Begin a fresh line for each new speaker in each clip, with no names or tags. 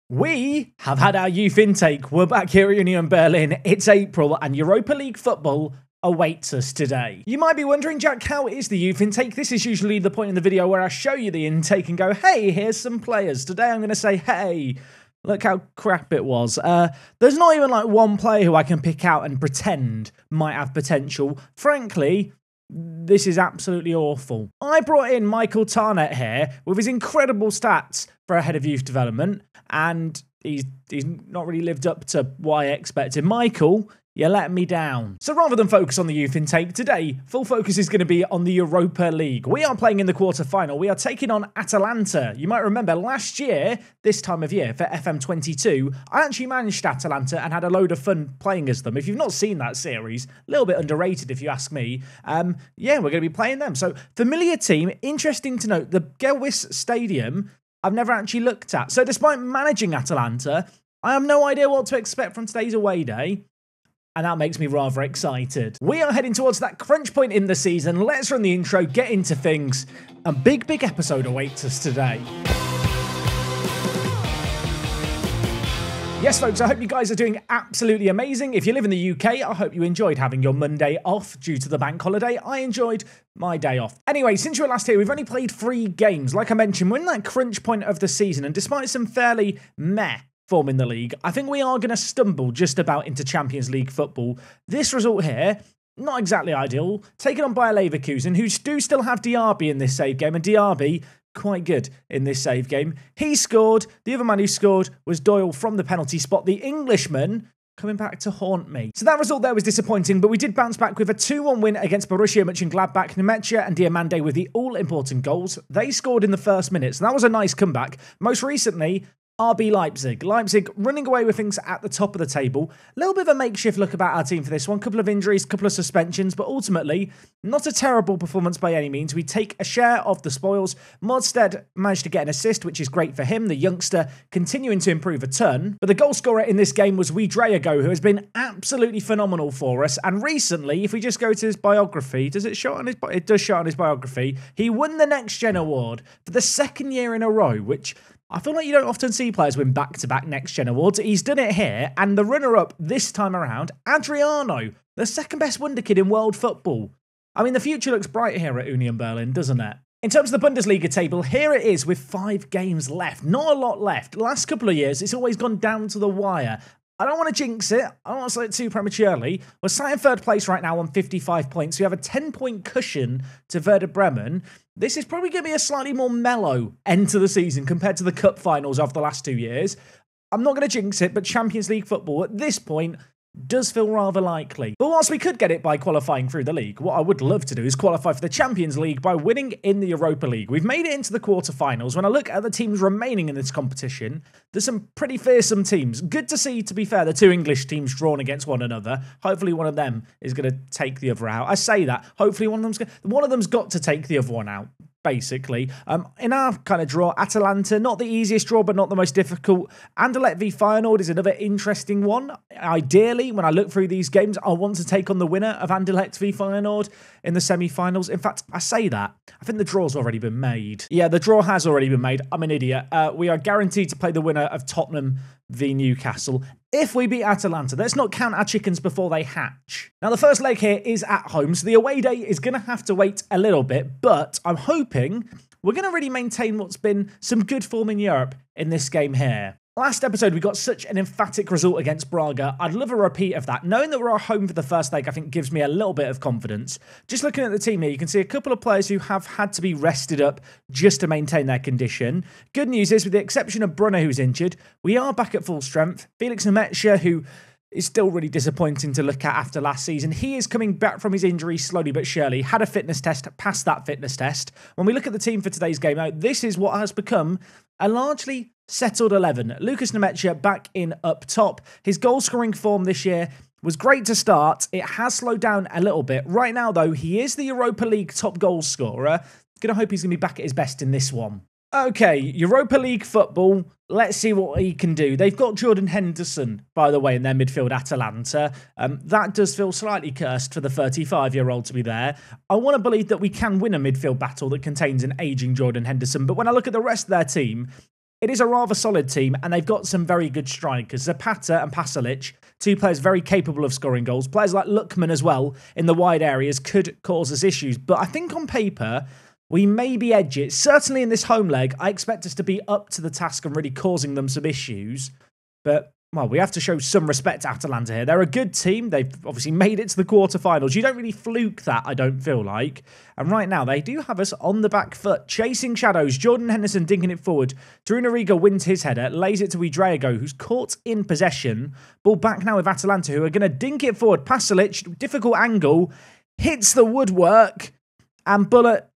We have had our youth intake. We're back here at Union Berlin. It's April and Europa League football awaits us today. You might be wondering, Jack, how is the youth intake? This is usually the point in the video where I show you the intake and go, hey, here's some players. Today I'm going to say, hey, look how crap it was. There's not even like one player who I can pick out and pretend might have potential. Frankly, this is absolutely awful. I brought in Michael Tarnett here with his incredible stats for a head of youth development, and he's not really lived up to what I expected. Michael, you let me down. So rather than focus on the youth intake today, full focus is going to be on the Europa League. We are playing in the quarter-final. We are taking on Atalanta. You might remember last year, this time of year, for FM22, I actually managed Atalanta and had a load of fun playing as them. If you've not seen that series, a little bit underrated if you ask me, yeah, we're going to be playing them. So familiar team, interesting to note, the Gelwis Stadium, I've never actually looked at. So despite managing Atalanta, I have no idea what to expect from today's away day. And that makes me rather excited. We are heading towards that crunch point in the season. Let's run the intro, get into things. A big episode awaits us today. Yes, folks, I hope you guys are doing absolutely amazing. If you live in the UK, I hope you enjoyed having your Monday off due to the bank holiday. I enjoyed my day off. Anyway, since you were last here, we've only played 3 games. Like I mentioned, we're in that crunch point of the season, and despite some fairly meh form in the league, I think we are going to stumble just about into Champions League football. This result here, not exactly ideal. Taken on by a Leverkusen, who do still have Diaby in this save game, and Diaby quite good in this save game. He scored. The other man who scored was Doyle from the penalty spot. The Englishman coming back to haunt me. So that result there was disappointing, but we did bounce back with a 2-1 win against Borussia Mönchengladbach. Nemecha and Diamande with the all-important goals. They scored in the first minutes, and that was a nice comeback. Most recently, RB Leipzig. Leipzig running away with things at the top of the table. A little bit of a makeshift look about our team for this one. Couple of injuries, couple of suspensions, but ultimately, not a terrible performance by any means. We take a share of the spoils. Modstead managed to get an assist, which is great for him. The youngster continuing to improve a ton. But the goal scorer in this game was Wiedreago, who has been absolutely phenomenal for us. And recently, if we just go to his biography, does it show on his it does show on his biography, he won the Next Gen Award for the 2nd year in a row, which I feel like you don't often see players win back-to-back Next Gen Awards. He's done it here, and the runner-up this time around, Adriano, the 2nd best wonder kid in world football. I mean, the future looks bright here at Union Berlin, doesn't it? In terms of the Bundesliga table, here it is with 5 games left. Not a lot left. Last couple of years, it's always gone down to the wire. I don't want to jinx it. I don't want to say it too prematurely. We're sat in 3rd place right now on 55 points. We have a 10-point cushion to Werder Bremen. This is probably going to be a slightly more mellow end to the season compared to the cup finals of the last 2 years. I'm not going to jinx it, but Champions League football at this point does feel rather likely. But whilst we could get it by qualifying through the league, what I would love to do is qualify for the Champions League by winning in the Europa League. We've made it into the quarterfinals. When I look at the teams remaining in this competition, there's some pretty fearsome teams. Good to see, to be fair, the 2 English teams drawn against one another. Hopefully one of them is going to take the other out. I say that. Hopefully one of them's got to take the other one out, basically. In our kind of draw, Atalanta, not the easiest draw, but not the most difficult. Anderlecht v Feyenoord is another interesting one. Ideally, when I look through these games, I want to take on the winner of Anderlecht v Feyenoord in the semi-finals. In fact, I say that. I think the draw's already been made. Yeah, the draw has already been made. I'm an idiot. We are guaranteed to play the winner of Tottenham v Newcastle if we beat Atalanta. Let's not count our chickens before they hatch. Now, the first leg here is at home, so the away day is going to have to wait a little bit, but I'm hoping we're going to really maintain what's been some good form in Europe in this game here. Last episode, we got such an emphatic result against Braga. I'd love a repeat of that. Knowing that we're at home for the first leg, I think gives me a little bit of confidence. Just looking at the team here, you can see a couple of players who have had to be rested up just to maintain their condition. Good news is, with the exception of Brunner, who's injured, we are back at full strength. Felix Nemecha, who is still really disappointing to look at after last season. He is coming back from his injury slowly but surely. Had a fitness test, passed that fitness test. When we look at the team for today's game, now, this is what has become a largely settled 11. Lucas Nemecha back in up top. His goal-scoring form this year was great to start. It has slowed down a little bit. Right now, though, he is the Europa League top goal scorer. Gonna hope he's gonna be back at his best in this one. Okay, Europa League football. Let's see what he can do. They've got Jordan Henderson, by the way, in their midfield, Atalanta. That does feel slightly cursed for the 35-year-old to be there. I want to believe that we can win a midfield battle that contains an ageing Jordan Henderson, but when I look at the rest of their team, It is a rather solid team, and they've got some very good strikers. Zapata and Pasalic, two players very capable of scoring goals. Players like Lookman as well in the wide areas could cause us issues. But I think on paper, we maybe edge it. Certainly in this home leg, I expect us to be up to the task and really causing them some issues. But, well, we have to show some respect to Atalanta here. They're a good team. They've obviously made it to the quarterfinals. You don't really fluke that, I don't feel like. And right now, they do have us on the back foot. Chasing shadows. Jordan Henderson dinking it forward. Drew Noriga wins his header. Lays it to Idrago, who's caught in possession. Ball back now with Atalanta, who are going to dink it forward. Pasalic, difficult angle. Hits the woodwork. And Bullet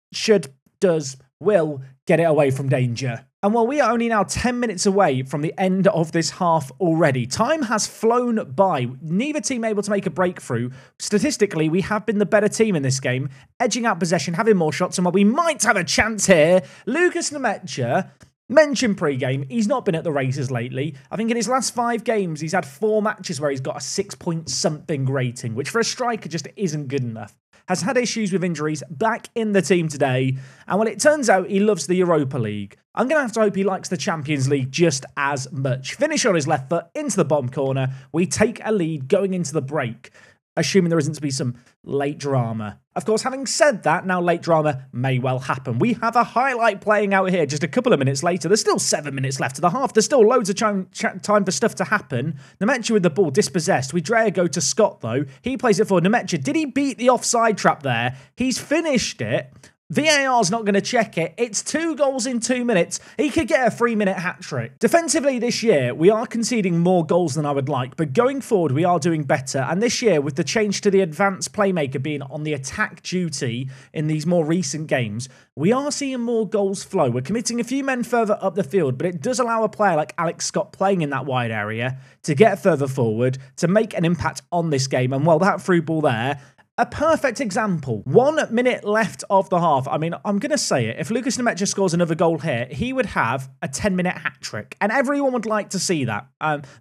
will get it away from danger. And while we are only now 10 minutes away from the end of this half already, time has flown by. Neither team able to make a breakthrough. Statistically, we have been the better team in this game, edging out possession, having more shots, and while we might have a chance here, Lucas Nemecha, mentioned pre-game, he's not been at the races lately. I think in his last 5 games, he's had 4 matches where he's got a 6-point-something rating, which for a striker just isn't good enough. Has had issues with injuries, back in the team today, and well, it turns out he loves the Europa League. I'm going to have to hope he likes the Champions League just as much. Finish on his left foot, into the bottom corner. We take a lead going into the break, assuming there isn't to be some late drama. Of course, having said that, now late drama may well happen. We have a highlight playing out here just a couple of minutes later. There's still 7 minutes left of the half. There's still loads of time for stuff to happen. Nemecha with the ball dispossessed. We go to Scott, though. He plays it for Nemecha. Did he beat the offside trap there? He's finished it. VAR's not going to check it. It's 2 goals in 2 minutes. He could get a 3-minute hat-trick. Defensively this year, we are conceding more goals than I would like, but going forward, we are doing better. And this year, with the change to the advanced playmaker being on the attack duty in these more recent games, we are seeing more goals flow. We're committing a few men further up the field, but it does allow a player like Alex Scott playing in that wide area to get further forward, to make an impact on this game. And well, that through ball there, a perfect example. 1 minute left of the half. I mean, I'm going to say it. If Lucas Nemecha scores another goal here, he would have a 10-minute hat-trick. And everyone would like to see that.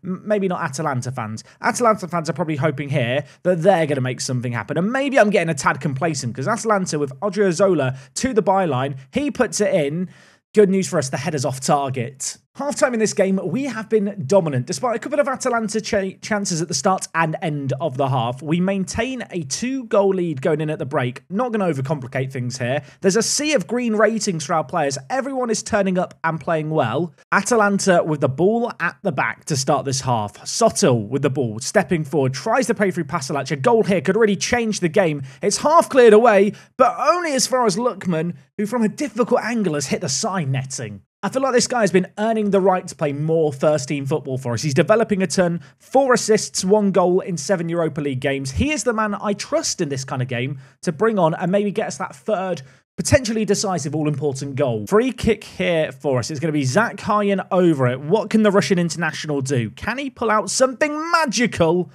Maybe not Atalanta fans. Atalanta fans are probably hoping here that they're going to make something happen. And maybe I'm getting a tad complacent because Atalanta with Odriozola to the byline, he puts it in. Good news for us, the header's off target. Half-time in this game, we have been dominant. Despite a couple of Atalanta chances at the start and end of the half, we maintain a 2-goal lead going in at the break. Not going to overcomplicate things here. There's a sea of green ratings for our players. Everyone is turning up and playing well. Atalanta with the ball at the back to start this half. Sotil with the ball, stepping forward, tries to play through Pasalic. A goal here could really change the game. It's half cleared away, but only as far as Lookman, who from a difficult angle has hit the side netting. I feel like this guy has been earning the right to play more first-team football for us. He's developing a ton, 4 assists, 1 goal in 7 Europa League games. He is the man I trust in this kind of game to bring on and maybe get us that third, potentially decisive, all-important goal. Free kick here for us. It's going to be Zach Hayen over it. What can the Russian international do? Can he pull out something magical?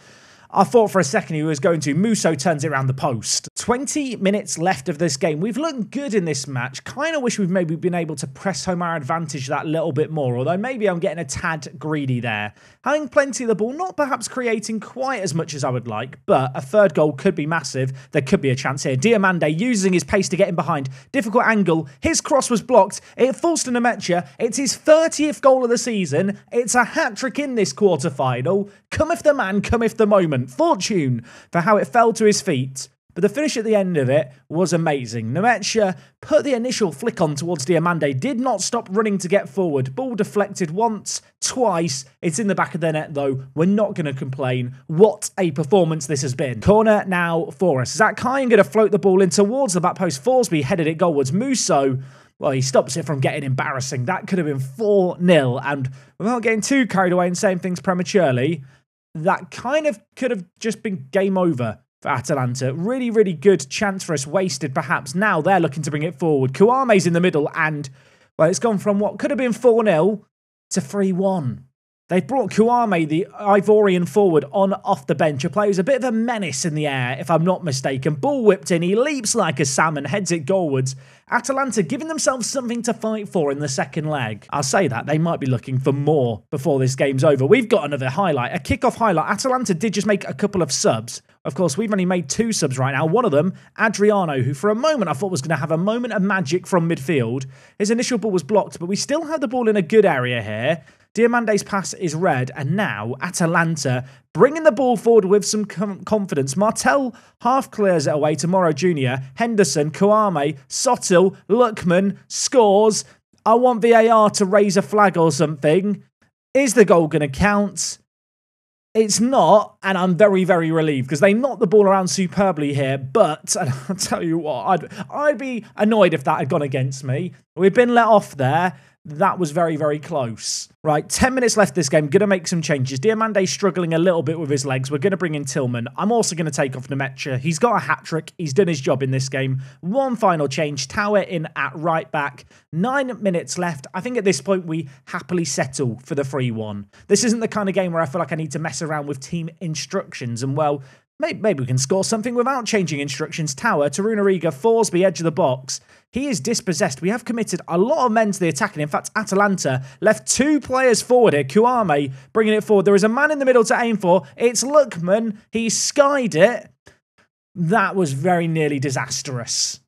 I thought for a second he was going to. Musso turns it around the post. 20 minutes left of this game. We've looked good in this match. Kind of wish we've maybe been able to press home our advantage that little bit more, although maybe I'm getting a tad greedy there. Having plenty of the ball, not perhaps creating quite as much as I would like, but a third goal could be massive. There could be a chance here. Diamande using his pace to get in behind. Difficult angle. His cross was blocked. It falls to Nemecha. It's his 30th goal of the season. It's a hat-trick in this quarter-final. Cometh the man, cometh the moment. Fortune for how it fell to his feet. But the finish at the end of it was amazing. Nemecha put the initial flick on towards Diamande, did not stop running to get forward. Ball deflected once, twice. It's in the back of the net though. We're not going to complain. What a performance this has been. Corner now for us. Zach Hayen going to float the ball in towards the back post. Forsby headed it goalwards. Musso, well, he stops it from getting embarrassing. That could have been 4-0. And without getting too carried away and saying things prematurely, that kind of could have just been game over for Atalanta. Really, really good chance for us, wasted perhaps. Now they're looking to bring it forward. Kouame's in the middle and, well, it's gone from what could have been 4-0 to 3-1. They've brought Kouame, the Ivorian forward, on off the bench. A player who's a bit of a menace in the air, if I'm not mistaken. Ball whipped in, he leaps like a salmon, heads it goalwards. Atalanta giving themselves something to fight for in the second leg. I'll say that, they might be looking for more before this game's over. We've got another highlight, a kickoff highlight. Atalanta did just make a couple of subs. Of course, we've only made 2 subs right now. One of them, Adriano, who for a moment I thought was going to have a moment of magic from midfield. His initial ball was blocked, but we still have the ball in a good area here. Diamande's pass is red, and now Atalanta bringing the ball forward with some confidence. Martel half clears it away to Morrow Jr. Henderson, Kouame, Sotil, Lookman scores. I want VAR to raise a flag or something. Is the goal going to count? It's not, and I'm very, very relieved because they knocked the ball around superbly here. But and I'll tell you what, I'd be annoyed if that had gone against me. We've been let off there. That was very, very close. Right, 10 minutes left this game. Going to make some changes. Diamande's struggling a little bit with his legs. We're going to bring in Tillman. I'm also going to take off Nemecha. He's got a hat-trick. He's done his job in this game. One final change. Tower in at right back. 9 minutes left. I think at this point we happily settle for the 3-1. This isn't the kind of game where I feel like I need to mess around with team instructions. And, well, maybe we can score something without changing instructions. Tower, Tarunariga, Forsby, edge of the box. He is dispossessed. We have committed a lot of men to the attacking. In fact, Atalanta left 2 players forward here. Kouame bringing it forward. There is a man in the middle to aim for. It's Lookman. He skied it. That was very nearly disastrous.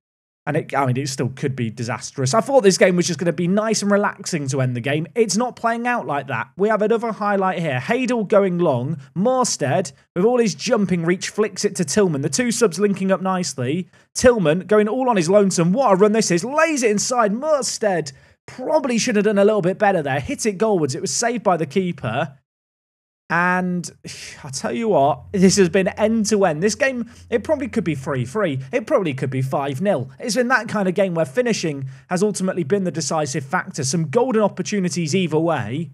And it still could be disastrous. I thought this game was just going to be nice and relaxing to end the game. It's not playing out like that. We have another highlight here. Hadel going long. Morstead, with all his jumping reach, flicks it to Tillman. The 2 subs linking up nicely. Tillman going all on his lonesome. What a run this is. Lays it inside. Morstead probably should have done a little bit better there. Hit it goalwards. It was saved by the keeper. And I'll tell you what, this has been end-to-end. This game, it probably could be 3-3. It probably could be 5-0. It's been that kind of game where finishing has ultimately been the decisive factor. Some golden opportunities either way.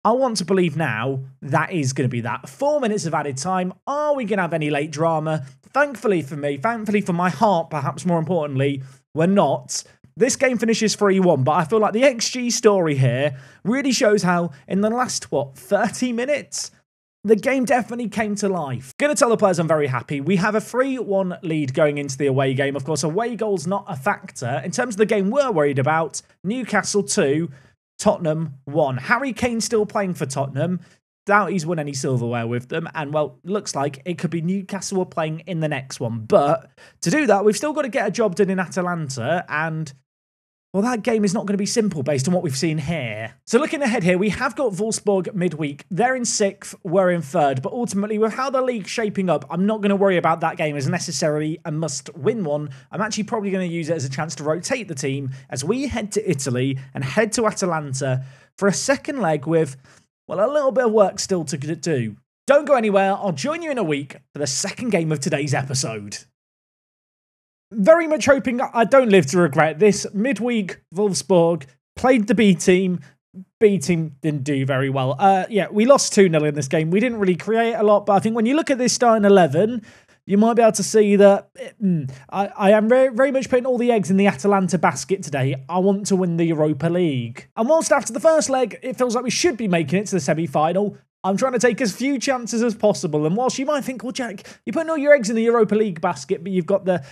I want to believe now that is going to be that. 4 minutes of added time. Are we going to have any late drama? Thankfully for me, thankfully for my heart, perhaps more importantly, we're not. This game finishes 3-1, but I feel like the XG story here really shows how in the last, 30 minutes, the game definitely came to life. Going to tell the players I'm very happy. We have a 3-1 lead going into the away game. Of course, away goal's not a factor. In terms of the game we're worried about, Newcastle 2, Tottenham 1. Harry Kane still playing for Tottenham. Doubt he's won any silverware with them. And, well, looks like it could be Newcastle playing in the next one. But to do that, we've still got to get a job done in Atalanta. And, well, that game is not going to be simple based on what we've seen here. So looking ahead here, we have got Wolfsburg midweek. They're in 6th, we're in 3rd. But ultimately, with how the league's shaping up, I'm not going to worry about that game as necessarily a must-win one. I'm actually probably going to use it as a chance to rotate the team as we head to Italy and head to Atalanta for a second leg with, well, a little bit of work still to do. Don't go anywhere. I'll join you in a week for the second game of today's episode. Very much hoping I don't live to regret this. Midweek, Wolfsburg played the B team. B team didn't do very well. Yeah, we lost 2-0 in this game. We didn't really create a lot, but I think when you look at this starting 11, you might be able to see that I am very, very much putting all the eggs in the Atalanta basket today. I want to win the Europa League. And whilst after the first leg, it feels like we should be making it to the semi-final, I'm trying to take as few chances as possible. And whilst you might think, well, Jack, you're putting all your eggs in the Europa League basket, but you've got the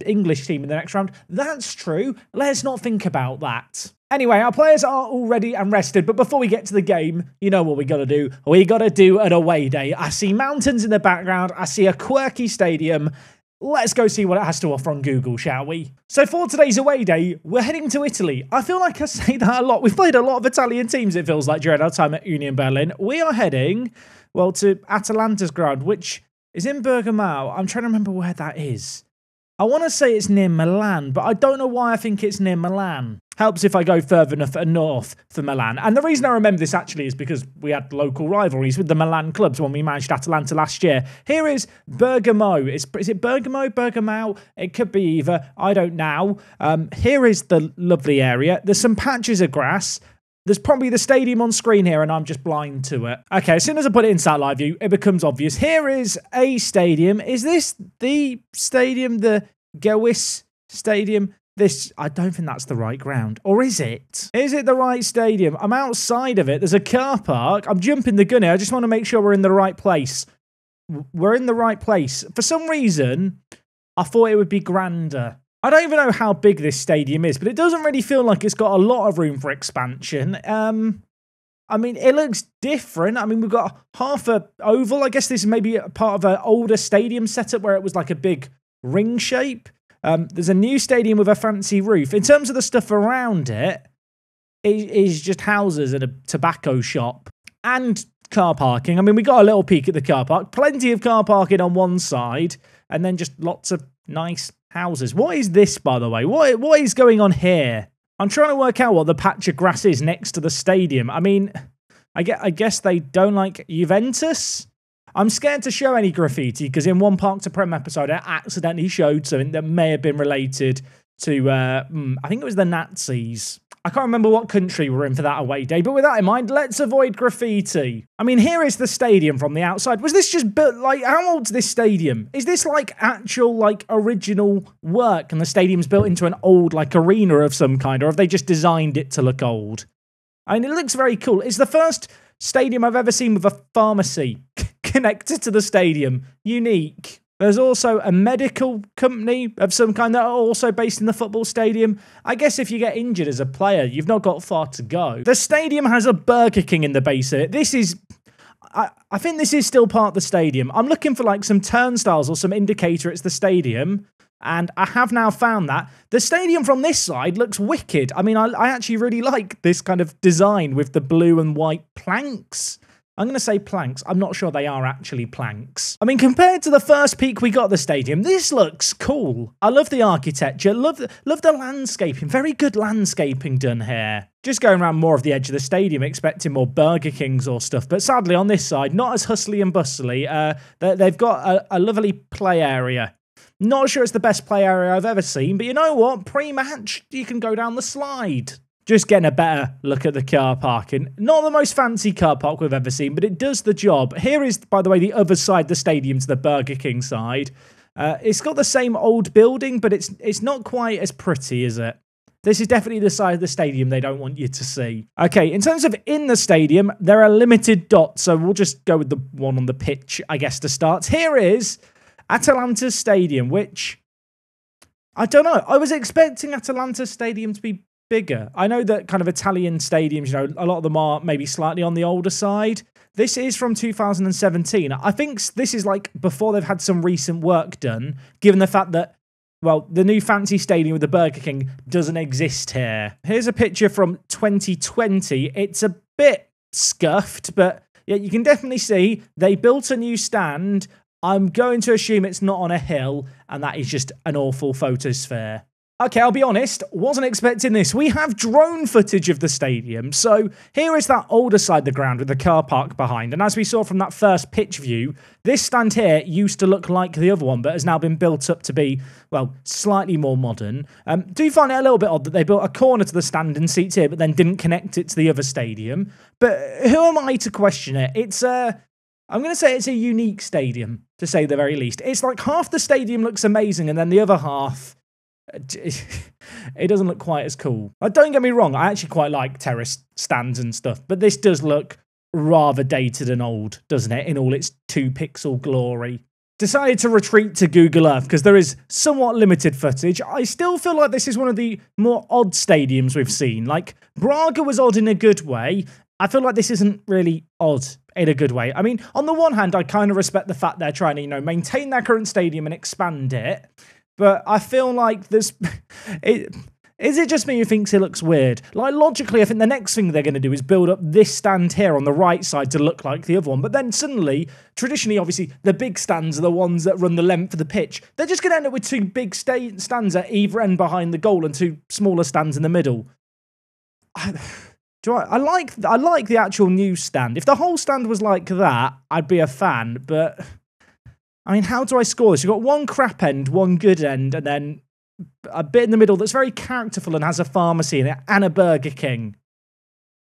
English team in the next round. That's true. Let's not think about that. Anyway, our players are all ready and rested, but before we get to the game, you know what we got to do. We got to do an away day. I see mountains in the background. I see a quirky stadium. Let's go see what it has to offer on Google, shall we? So for today's away day, we're heading to Italy. I feel like I say that a lot. We've played a lot of Italian teams, it feels like, during our time at Union Berlin. We are heading, well, to Atalanta's ground, which is in Bergamo. I'm trying to remember where that is. I want to say it's near Milan, but I don't know why I think it's near Milan. Helps if I go further enough north for Milan. And the reason I remember this actually is because we had local rivalries with the Milan clubs when we managed Atalanta last year. Here is Bergamo. Is it Bergamo? Bergamo? It could be either. I don't know. Here is the lovely area. There's some patches of grass. There's probably the stadium on screen here, and I'm just blind to it. Okay, as soon as I put it in Sat Live View, it becomes obvious. Here is a stadium. Is this the stadium, the Gewis Stadium? I don't think that's the right ground. Or is it? Is it the right stadium? I'm outside of it. There's a car park. I'm jumping the gun here. I just want to make sure we're in the right place. We're in the right place. For some reason, I thought it would be grander. I don't even know how big this stadium is, but it doesn't really feel like it's got a lot of room for expansion. I mean, it looks different. I mean, we've got half a oval. I guess this is maybe a part of an older stadium setup where it was like a big ring shape. There's a new stadium with a fancy roof. In terms of the stuff around it, it is just houses and a tobacco shop and car parking. I mean, we got a little peek at the car park. Plenty of car parking on one side and then just lots of nice houses. What is this, by the way? What is going on here? I'm trying to work out what the patch of grass is next to the stadium. I mean, I guess they don't like Juventus. I'm scared to show any graffiti because in one Park to Prem episode, I accidentally showed something that may have been related to, I think it was the Nazis. I can't remember what country we're in for that away day, but with that in mind, let's avoid graffiti. I mean, here is the stadium from the outside. Was this just built, like, how old's this stadium? Is this, like, actual, like, original work and the stadium's built into an old, like, arena of some kind, or have they just designed it to look old? I mean, it looks very cool. It's the first stadium I've ever seen with a pharmacy connected to the stadium. Unique. There's also a medical company of some kind that are also based in the football stadium. I guess if you get injured as a player, you've not got far to go. The stadium has a Burger King in the base of it. This is... I think this is still part of the stadium. I'm looking for like some turnstiles or some indicator it's the stadium, and I have now found that. The stadium from this side looks wicked. I mean, I actually really like this kind of design with the blue and white planks. I'm going to say planks. I'm not sure they are actually planks. I mean, compared to the first peek we got at the stadium, this looks cool. I love the architecture. Love the landscaping. Very good landscaping done here. Just going around more of the edge of the stadium, expecting more Burger Kings or stuff. But sadly, on this side, not as hustly and bustly. They've got a lovely play area. Not sure it's the best play area I've ever seen, but you know what? Pre-match, you can go down the slide. Just getting a better look at the car parking. Not the most fancy car park we've ever seen, but it does the job. Here is, by the way, the other side of the stadium to the Burger King side. It's got the same old building, but it's not quite as pretty, is it? This is definitely the side of the stadium they don't want you to see. Okay, in terms of in the stadium, there are limited dots, so we'll just go with the one on the pitch, I guess, to start. Here is Atalanta Stadium, which, I don't know. I was expecting Atalanta Stadium to be bigger. I know that kind of Italian stadiums, you know, a lot of them are maybe slightly on the older side. This is from 2017. I think this is like before they've had some recent work done, given the fact that, well, the new fancy stadium with the Burger King doesn't exist here. Here's a picture from 2020. It's a bit scuffed, but yeah, you can definitely see they built a new stand. I'm going to assume it's not on a hill, and that is just an awful photosphere. Okay, I'll be honest, wasn't expecting this. We have drone footage of the stadium. So here is that older side of the ground with the car park behind. And as we saw from that first pitch view, this stand here used to look like the other one, but has now been built up to be, well, slightly more modern. Do find it a little bit odd that they built a corner to the stand and seats here, but then didn't connect it to the other stadium. But who am I to question it? It's I'm going to say it's a unique stadium, to say the very least. It's like half the stadium looks amazing, and then the other half, it doesn't look quite as cool. Don't get me wrong, I actually quite like terrace stands and stuff, but this does look rather dated and old, doesn't it, in all its 2-pixel glory. Decided to retreat to Google Earth because there is somewhat limited footage. I still feel like this is one of the more odd stadiums we've seen. Like, Braga was odd in a good way. I feel like this isn't really odd in a good way. I mean, on the one hand, I kind of respect the fact they're trying to, you know, maintain their current stadium and expand it. But I feel like there's... Is it just me who thinks it looks weird? Like, logically, I think the next thing they're going to do is build up this stand here on the right side to look like the other one. But then suddenly, traditionally, obviously, the big stands are the ones that run the length of the pitch. They're just going to end up with 2 big stands at either end behind the goal and 2 smaller stands in the middle. I like the actual new stand. If the whole stand was like that, I'd be a fan. But, I mean, how do I score this? You've got one crap end, one good end, and then a bit in the middle that's very characterful and has a pharmacy in it, and a Burger King.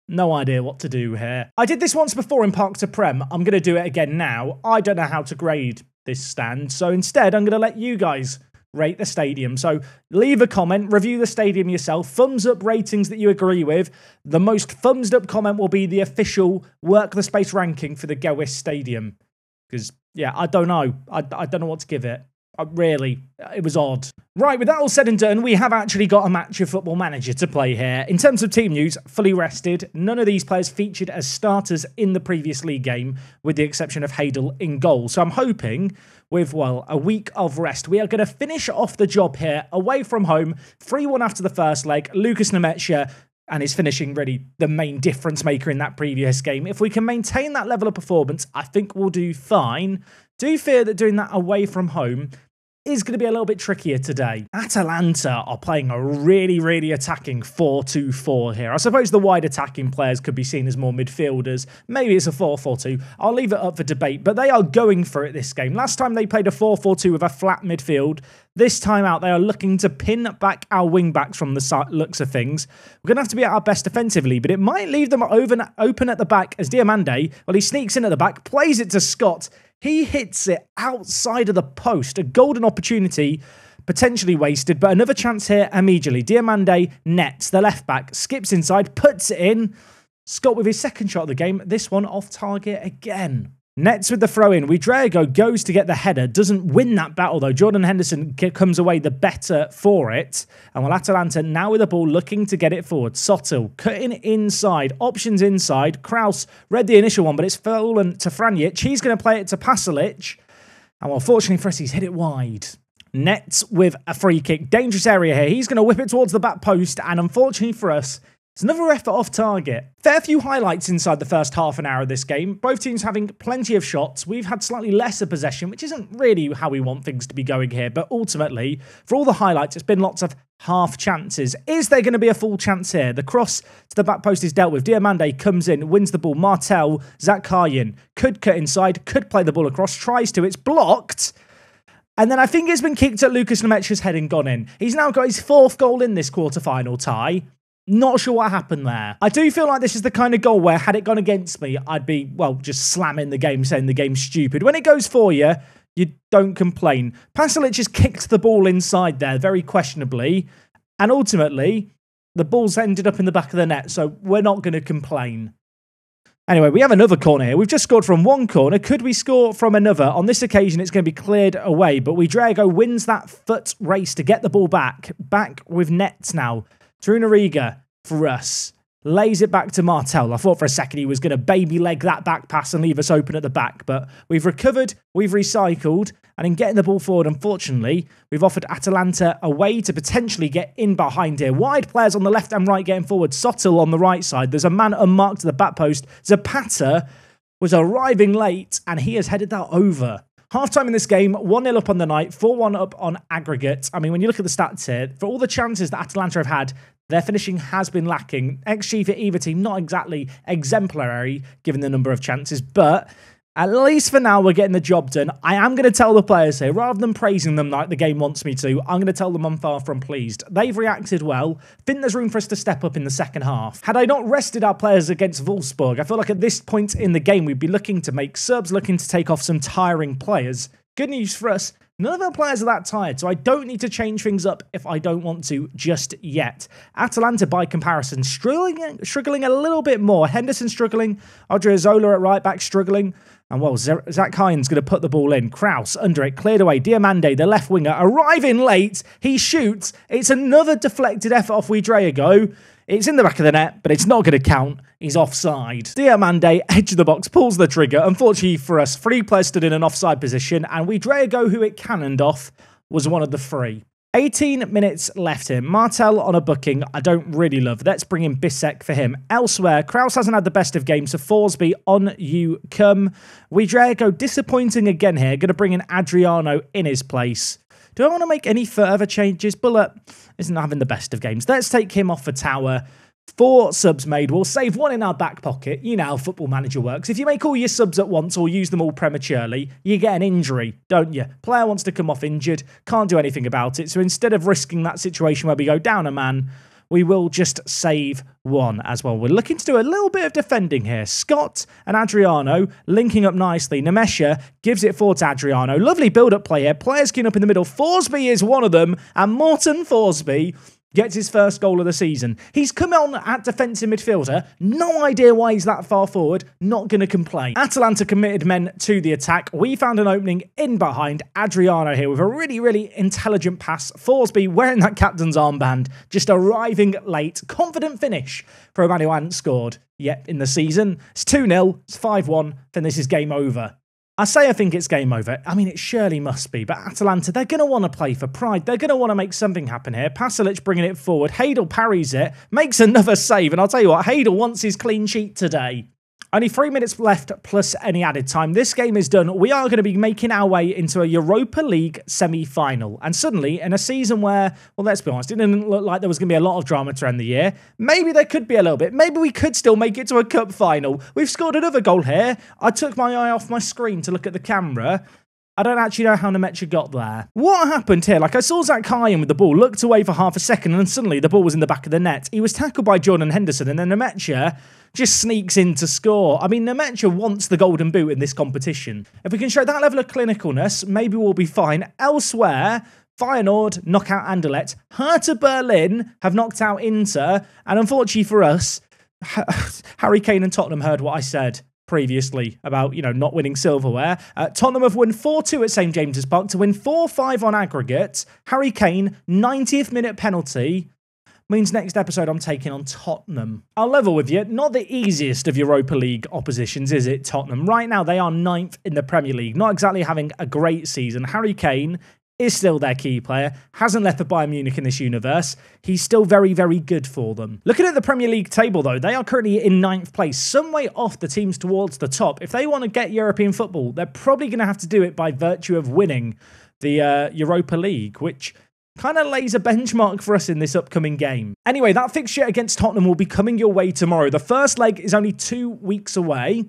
No idea what to do here. I did this once before in Park to Prem. I'm going to do it again now. I don't know how to grade this stand, so instead I'm going to let you guys rate the stadium. So leave a comment, review the stadium yourself, thumbs up ratings that you agree with. The most thumbs up comment will be the official Work the Space ranking for the Gewis Stadium. Because, yeah, I don't know. I don't know what to give it. Really, it was odd. Right, with that all said and done, we have actually got a match of Football Manager to play here. In terms of team news, fully rested. None of these players featured as starters in the previous league game, with the exception of Hadel in goal. So I'm hoping with, well, a week of rest, we are going to finish off the job here, away from home, 3-1 after the first leg. Lucas Nemetsha and his finishing really the main difference maker in that previous game. If we can maintain that level of performance, I think we'll do fine. Do fear that doing that away from home is going to be a little bit trickier today. Atalanta are playing a really attacking 4-2-4 here. I suppose the wide attacking players could be seen as more midfielders. Maybe it's a 4-4-2. I'll leave it up for debate, but they are going for it this game. Last time they played a 4-4-2 with a flat midfield. This time out, they are looking to pin back our wing-backs from the looks of things. We're going to have to be at our best defensively, but it might leave them open at the back as Diamande, well, he sneaks in at the back, plays it to Scott. He hits it outside of the post. A golden opportunity, potentially wasted, but another chance here immediately. Diamande nets the left back, skips inside, puts it in. Scott with his second shot of the game. This one off target again. Nets with the throw in. Wiedrego goes to get the header. Doesn't win that battle though. Jordan Henderson comes away the better for it. And while Atalanta now with the ball looking to get it forward. Sotil cutting inside. Options inside. Kraus read the initial one, but it's fallen to Franjic. He's going to play it to Pasalic. And well, fortunately for us, he's hit it wide. Nets with a free kick. Dangerous area here. He's going to whip it towards the back post. And unfortunately for us, it's another effort off target. Fair few highlights inside the first half an hour of this game. Both teams having plenty of shots. We've had slightly lesser possession, which isn't really how we want things to be going here. But ultimately, for all the highlights, it's been lots of half chances. Is there going to be a full chance here? The cross to the back post is dealt with. Diamande comes in, wins the ball. Martel, Zakharyan could cut inside, could play the ball across, tries to. It's blocked. And then I think it's been kicked at Lucas Nemetsha's head and gone in. He's now got his fourth goal in this quarter-final tie. Not sure what happened there. I do feel like this is the kind of goal where, had it gone against me, I'd be, well, just slamming the game, saying the game's stupid. When it goes for you, you don't complain. Pasalic has kicked the ball inside there, very questionably. And ultimately, the ball's ended up in the back of the net, so we're not going to complain. Anyway, we have another corner here. We've just scored from one corner. Could we score from another? On this occasion, it's going to be cleared away, but Wiedrego wins that foot race to get the ball back. Back with nets now. Trunariga, for us, lays it back to Martel. I thought for a second he was going to baby leg that back pass and leave us open at the back, but we've recovered, we've recycled, and in getting the ball forward, unfortunately, we've offered Atalanta a way to potentially get in behind here. Wide players on the left and right getting forward. Sotil on the right side. There's a man unmarked to the back post. Zapata was arriving late, and he has headed that over. Half-time in this game, 1-0 up on the night, 4-1 up on aggregate. I mean, when you look at the stats here, for all the chances that Atalanta have had, their finishing has been lacking. XG for either team, not exactly exemplary, given the number of chances, but at least for now, we're getting the job done. I am going to tell the players here, rather than praising them like the game wants me to, I'm going to tell them I'm far from pleased. They've reacted well. Think there's room for us to step up in the second half. Had I not rested our players against Wolfsburg, I feel like at this point in the game, we'd be looking to make subs, looking to take off some tiring players. Good news for us, none of our players are that tired, so I don't need to change things up if I don't want to just yet. Atalanta, by comparison, struggling a little bit more. Henderson struggling, Odriozola at right back struggling. And well, Zach Hines going to put the ball in. Kraus under it, cleared away. Diamande, the left winger, arriving late. He shoots. It's another deflected effort off Wiedrego. It's in the back of the net, but it's not going to count. He's offside. Diamande, edge of the box, pulls the trigger. Unfortunately for us, 3 players stood in an offside position, and Wiedrego, who it cannoned off, was one of the 3. 18 minutes left here. Martel on a booking I don't really love. Let's bring in Bissek for him. Elsewhere, Kraus hasn't had the best of games, so Forsby, on you come. Wiedrego disappointing again here. Going to bring in Adriano in his place. Do I want to make any further changes? Bullet isn't having the best of games. Let's take him off for Tower. 4 subs made. We'll save 1 in our back pocket. You know how Football Manager works. If you make all your subs at once or use them all prematurely, you get an injury, don't you? Player wants to come off injured, can't do anything about it. So instead of risking that situation where we go down a man, we will just save one as well. We're looking to do a little bit of defending here. Scott and Adriano linking up nicely. Nemesha gives it forward to Adriano. Lovely build-up play here. Players queuing up in the middle. Forsby is one of them, and Morten Forsby gets his first goal of the season. He's come on at defensive midfielder. No idea why he's that far forward. Not going to complain. Atalanta committed men to the attack. We found an opening in behind. Adriano here with a really, really intelligent pass. Forsby wearing that captain's armband. Just arriving late. Confident finish for a man who hadn't scored yet in the season. It's 2-0. It's 5-1. Then this is game over. I say I think it's game over. I mean, it surely must be. But Atalanta, they're going to want to play for pride. They're going to want to make something happen here. Pasalic bringing it forward. Hadel parries it. Makes another save. And I'll tell you what, Hadel wants his clean sheet today. Only 3 minutes left plus any added time. This game is done. We are going to be making our way into a Europa League semi-final. And suddenly, in a season where, well, let's be honest, it didn't look like there was going to be a lot of drama to end the year. Maybe there could be a little bit. Maybe we could still make it to a cup final. We've scored another goal here. I took my eye off my screen to look at the camera. I don't actually know how Nemesha got there. What happened here? Like, I saw Zach Kyan with the ball, looked away for half a second, and suddenly the ball was in the back of the net. He was tackled by Jordan Henderson, and then Nemesha just sneaks in to score. I mean, Nemesha wants the golden boot in this competition. If we can show that level of clinicalness, maybe we'll be fine. Elsewhere, Feyenoord knock out Anderlecht. Hertha Berlin have knocked out Inter, and unfortunately for us, Harry Kane and Tottenham heard what I said previously about, you know, not winning silverware. Tottenham have won 4-2 at St James's Park to win 4-5 on aggregate. Harry Kane, 90th minute penalty. Means next episode I'm taking on Tottenham. I'll level with you, not the easiest of Europa League oppositions, is it, Tottenham? Right now, they are 9th in the Premier League, not exactly having a great season. Harry Kane is still their key player, hasn't left for Bayern Munich in this universe. He's still very, very good for them. Looking at the Premier League table, though, they are currently in 9th place, some way off the teams towards the top. If they want to get European football, they're probably going to have to do it by virtue of winning the Europa League, which kind of lays a benchmark for us in this upcoming game. Anyway, that fixture against Tottenham will be coming your way tomorrow. The first leg is only 2 weeks away.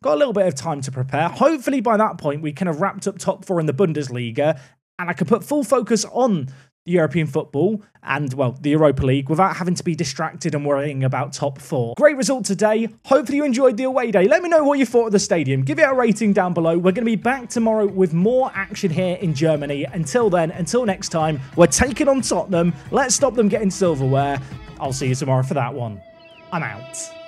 Got a little bit of time to prepare. Hopefully by that point, we can have wrapped up top 4 in the Bundesliga, and I can put full focus on the European football and, well, the Europa League without having to be distracted and worrying about top 4. Great result today. Hopefully you enjoyed the away day. Let me know what you thought of the stadium. Give it a rating down below. We're going to be back tomorrow with more action here in Germany. Until then, until next time, we're taking on Tottenham. Let's stop them getting silverware. I'll see you tomorrow for that one. I'm out.